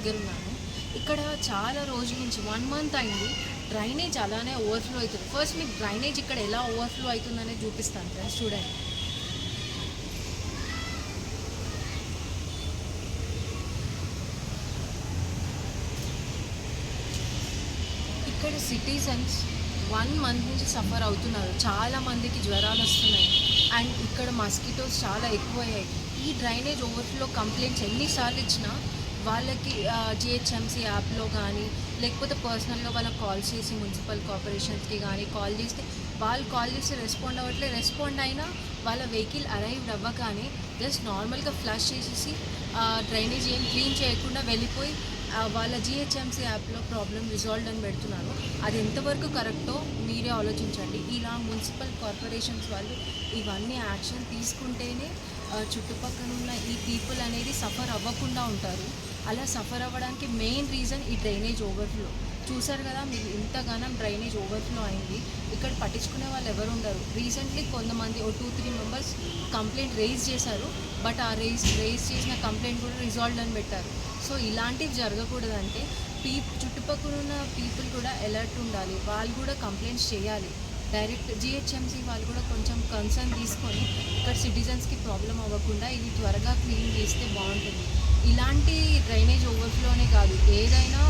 దగ్గర ఉన్నాను. ఇక్కడ చాలా రోజుల నుంచి 1 మంత్ అయింది. డ్రైనేజ్ అలానే ఓవర్‌ఫ్లో అవుతుంది. ఫస్ట్ మీకు డ్రైనేజ్ ఇక్కడ ఎలా ఓవర్‌ఫ్లో అవుతుందనేది చూపిస్తాను ఫ్రెండ్స్, చూడండి. ఇక్కడ సిటిజన్స్ 1 మంత్ నుంచి సఫర్ అవుతున్నారు. చాలా మందికి జ్వరాలు వస్తున్నాయి అండ్ ఇక్కడ మస్కిటోస్ చాలా ఎక్కువయ్యాయి. ఈ డ్రైనేజ్ ఓవర్‌ఫ్లో కంప్లైంట్స్ ఎన్నిసార్లు ఇచ్చినా వాళ్ళకి జిహెచ్ఎంసీ యాప్లో కానీ లేకపోతే పర్సనల్గా వాళ్ళకి కాల్ చేసి మున్సిపల్ కార్పొరేషన్స్కి కానీ కాల్ చేస్తే వాళ్ళు కాల్ చేసి రెస్పాండ్ అవ్వట్లేదు. రెస్పాండ్ అయినా వాళ్ళ వెహికల్ అరైవ్డ్ అవ్వగానే జస్ట్ నార్మల్గా ఫ్లష్ చేసేసి డ్రైనేజ్ ఏం క్లీన్ చేయకుండా వెళ్ళిపోయి వాళ్ళ జిహెచ్ఎంసీ యాప్లో ప్రాబ్లం రిజాల్వ్డ్ అని పెడుతున్నారు. అది ఎంతవరకు కరెక్టో మీరే ఆలోచించండి. ఇలా మున్సిపల్ కార్పొరేషన్స్ వాళ్ళు ఇవన్నీ యాక్షన్ తీసుకుంటేనే చుట్టుపక్కల ఉన్న ఈ పీపుల్ అనేది సఫర్ అవ్వకుండా ఉంటారు. అలా సఫర్ అవ్వడానికి మెయిన్ రీజన్ ఈ డ్రైనేజ్ ఓవర్ఫ్లో. చూసారు కదా మీరు, ఇంతగానం డ్రైనేజ్ ఓవర్ఫ్లో అయింది. ఇక్కడ పట్టించుకునే వాళ్ళు ఎవరు ఉండరు. రీసెంట్లీ కొంతమంది 2-3 మెంబర్స్ కంప్లైంట్ రేజ్ చేశారు. బట్ ఆ రేజ్ చేసిన కంప్లైంట్ కూడా రిజాల్వ్డ్ అని పెట్టారు. సో ఇలాంటివి జరగకూడదంటే చుట్టుపక్కల ఉన్న పీపుల్ కూడా అలర్ట్ ఉండాలి. వాళ్ళు కూడా కంప్లైంట్స్ చేయాలి. డైరెక్ట్ జిహెచ్ఎంసీ వాళ్ళు కూడా కొంచెం కన్సర్న్ తీసుకొని ఇక్కడ సిటిజన్స్కి ప్రాబ్లం అవ్వకుండా ఇది త్వరగా క్లీన్ చేస్తే బాగుంటుంది. ఇలాంటి డ్రైనేజ్ ఓవర్ఫ్లోనే కాదు, ఏదైనా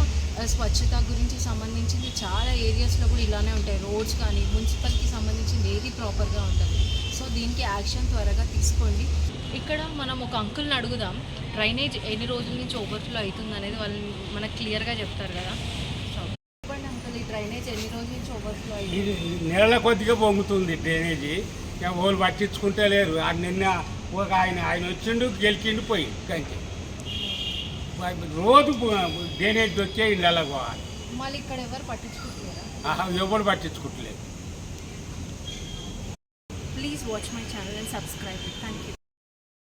స్వచ్ఛత గురించి సంబంధించింది చాలా ఏరియాస్లో కూడా ఇలానే ఉంటాయి. రోడ్స్ కానీ మున్సిపల్కి సంబంధించింది ఏది ప్రాపర్గా ఉంటుంది. సో దీనికి యాక్షన్ త్వరగా తీసుకోండి. ఇక్కడ మనం ఒక అంకుల్ని అడుగుదాం, డ్రైనేజ్ ఎన్ని రోజుల నుంచి ఓవర్ఫ్లో అవుతుంది అనేది వాళ్ళు మనకు క్లియర్గా చెప్తారు కదా. చెప్పండి అంకుల్, ఈ డ్రైనేజ్ ఎన్ని రోజుల నుంచి ఓవర్ఫ్లో అయింది? నెలల కొద్దిగా పొంగుతుంది డ్రైనేజీ. వాళ్ళు పట్టించుకుంటే లేరు. నిన్న ఒక ఆయన వచ్చిండు, గెలికిండు, పోయి కంటే రోజు డ్రైనేజ్ వచ్చే ఇళ్ళలో పోవాలి. మళ్ళీ ఇక్కడ ఎవరు పట్టించుకుంటున్నారా? ఎవరు పట్టించుకుంటలేదు. Please watch my channel and subscribe. Thank you.